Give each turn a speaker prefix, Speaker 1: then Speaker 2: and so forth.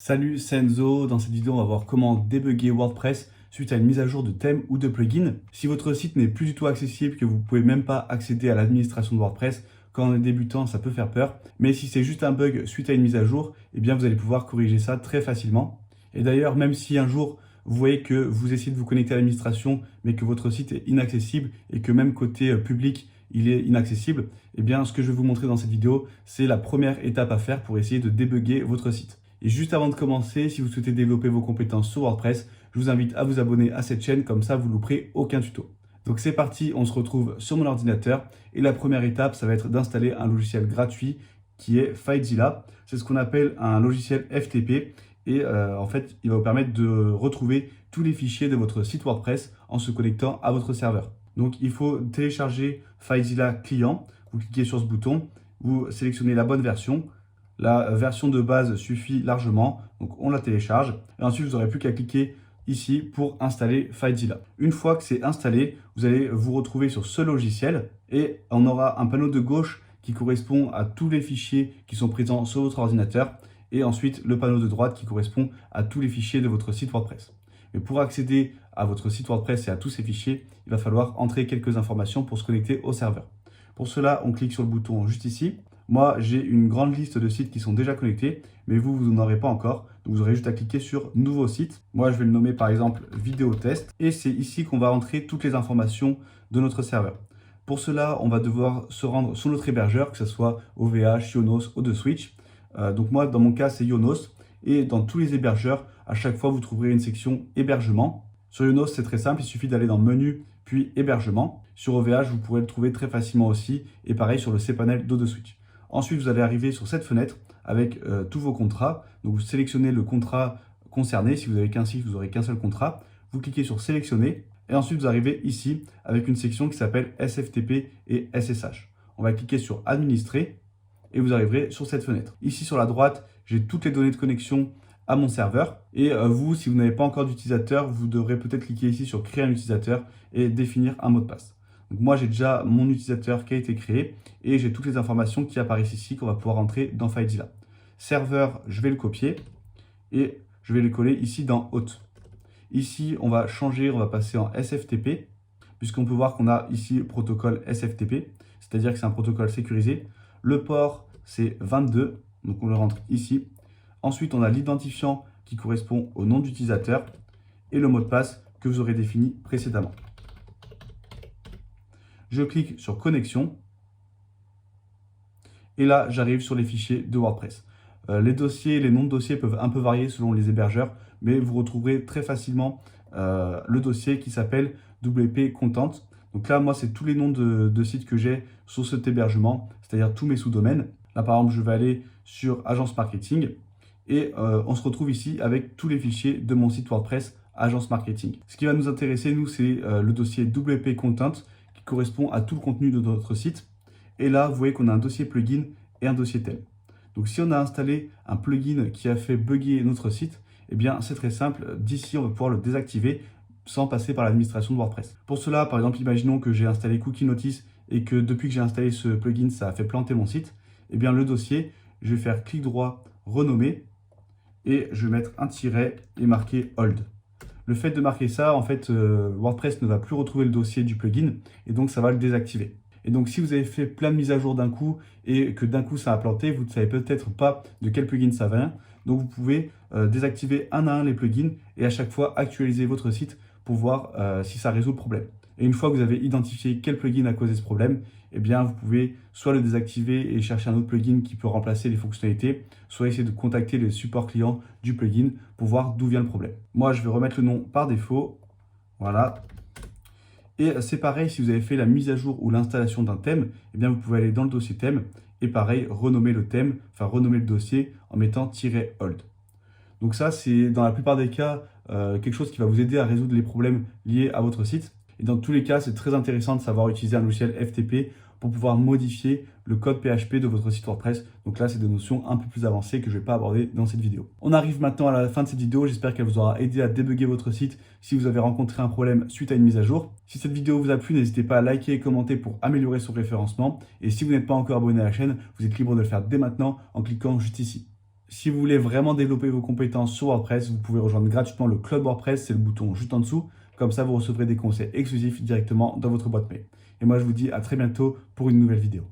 Speaker 1: Salut, c'est Enzo. Dans cette vidéo, on va voir comment débugger WordPress suite à une mise à jour de thème ou de plugin. Si votre site n'est plus du tout accessible, que vous ne pouvez même pas accéder à l'administration de WordPress, quand on est débutant, ça peut faire peur. Mais si c'est juste un bug suite à une mise à jour, eh bien vous allez pouvoir corriger ça très facilement. Et d'ailleurs, même si un jour, vous voyez que vous essayez de vous connecter à l'administration, mais que votre site est inaccessible et que même côté public, il est inaccessible, eh bien ce que je vais vous montrer dans cette vidéo, c'est la première étape à faire pour essayer de débugger votre site. Et juste avant de commencer, si vous souhaitez développer vos compétences sur WordPress, je vous invite à vous abonner à cette chaîne, comme ça vous ne louperez aucun tuto. Donc c'est parti, on se retrouve sur mon ordinateur et la première étape, ça va être d'installer un logiciel gratuit qui est FileZilla. C'est ce qu'on appelle un logiciel FTP et en fait, il va vous permettre de retrouver tous les fichiers de votre site WordPress en se connectant à votre serveur. Donc il faut télécharger FileZilla client, vous cliquez sur ce bouton, vous sélectionnez la bonne version. La version de base suffit largement, donc on la télécharge. Et ensuite, vous n'aurez plus qu'à cliquer ici pour installer FileZilla. Une fois que c'est installé, vous allez vous retrouver sur ce logiciel et on aura un panneau de gauche qui correspond à tous les fichiers qui sont présents sur votre ordinateur et ensuite le panneau de droite qui correspond à tous les fichiers de votre site WordPress. Mais pour accéder à votre site WordPress et à tous ces fichiers, il va falloir entrer quelques informations pour se connecter au serveur. Pour cela, on clique sur le bouton juste ici. Moi, j'ai une grande liste de sites qui sont déjà connectés, mais vous n'en aurez pas encore. Donc, vous aurez juste à cliquer sur Nouveau site. Moi, je vais le nommer par exemple Vidéo Test. Et c'est ici qu'on va entrer toutes les informations de notre serveur. Pour cela, on va devoir se rendre sur notre hébergeur, que ce soit OVH, Yonos ou Switch. Donc moi, dans mon cas, c'est Yonos. Et dans tous les hébergeurs, à chaque fois, vous trouverez une section Hébergement. Sur Yonos, c'est très simple, il suffit d'aller dans Menu, puis Hébergement. Sur OVH, vous pourrez le trouver très facilement aussi. Et pareil sur le cPanel Switch. Ensuite, vous allez arriver sur cette fenêtre avec tous vos contrats. Donc, vous sélectionnez le contrat concerné. Si vous n'avez qu'un site, vous n'aurez qu'un seul contrat. Vous cliquez sur Sélectionner. Et ensuite, vous arrivez ici avec une section qui s'appelle SFTP et SSH. On va cliquer sur Administrer et vous arriverez sur cette fenêtre. Ici, sur la droite, j'ai toutes les données de connexion à mon serveur. Et vous, si vous n'avez pas encore d'utilisateur, vous devrez peut-être cliquer ici sur Créer un utilisateur et définir un mot de passe. Donc moi, j'ai déjà mon utilisateur qui a été créé et j'ai toutes les informations qui apparaissent ici qu'on va pouvoir entrer dans FileZilla. Serveur, je vais le copier et je vais le coller ici dans Hôte. Ici, on va changer, on va passer en SFTP puisqu'on peut voir qu'on a ici le protocole SFTP, c'est-à-dire que c'est un protocole sécurisé. Le port, c'est 22, donc on le rentre ici. Ensuite, on a l'identifiant qui correspond au nom d'utilisateur et le mot de passe que vous aurez défini précédemment. Je clique sur Connexion. Et là, j'arrive sur les fichiers de WordPress. Les dossiers, les noms de dossiers peuvent un peu varier selon les hébergeurs, mais vous retrouverez très facilement le dossier qui s'appelle WP Content. Donc là, moi, c'est tous les noms de sites que j'ai sur cet hébergement, c'est-à-dire tous mes sous-domaines. Là, par exemple, je vais aller sur Agence Marketing et on se retrouve ici avec tous les fichiers de mon site WordPress Agence Marketing. Ce qui va nous intéresser, nous, c'est le dossier WP Content qui correspond à tout le contenu de notre site. Et là, vous voyez qu'on a un dossier plugin et un dossier thème. Donc, si on a installé un plugin qui a fait bugger notre site, eh bien, c'est très simple. D'ici, on va pouvoir le désactiver sans passer par l'administration de WordPress. Pour cela, par exemple, imaginons que j'ai installé Cookie Notice et que depuis que j'ai installé ce plugin, ça a fait planter mon site. Eh bien, le dossier, je vais faire clic droit, renommer et je vais mettre un tiret et marquer hold. Le fait de marquer ça, en fait, WordPress ne va plus retrouver le dossier du plugin et donc ça va le désactiver. Et donc, si vous avez fait plein de mises à jour d'un coup et que d'un coup ça a planté, vous ne savez peut-être pas de quel plugin ça vient. Donc, vous pouvez désactiver un à un les plugins et à chaque fois actualiser votre site pour voir si ça résout le problème. Et une fois que vous avez identifié quel plugin a causé ce problème, eh bien, vous pouvez soit le désactiver et chercher un autre plugin qui peut remplacer les fonctionnalités, soit essayer de contacter le support client du plugin pour voir d'où vient le problème. Moi, je vais remettre le nom par défaut. Voilà. Et c'est pareil, si vous avez fait la mise à jour ou l'installation d'un thème, eh bien vous pouvez aller dans le dossier thème et pareil, renommer le thème, enfin renommer le dossier en mettant "hold". Donc ça, c'est dans la plupart des cas quelque chose qui va vous aider à résoudre les problèmes liés à votre site. Et dans tous les cas, c'est très intéressant de savoir utiliser un logiciel FTP pour pouvoir modifier le code PHP de votre site WordPress. Donc là, c'est des notions un peu plus avancées que je ne vais pas aborder dans cette vidéo. On arrive maintenant à la fin de cette vidéo. J'espère qu'elle vous aura aidé à débugger votre site si vous avez rencontré un problème suite à une mise à jour. Si cette vidéo vous a plu, n'hésitez pas à liker et commenter pour améliorer son référencement. Et si vous n'êtes pas encore abonné à la chaîne, vous êtes libre de le faire dès maintenant en cliquant juste ici. Si vous voulez vraiment développer vos compétences sur WordPress, vous pouvez rejoindre gratuitement le Club WordPress, c'est le bouton juste en dessous. Comme ça, vous recevrez des conseils exclusifs directement dans votre boîte mail. Et moi, je vous dis à très bientôt pour une nouvelle vidéo.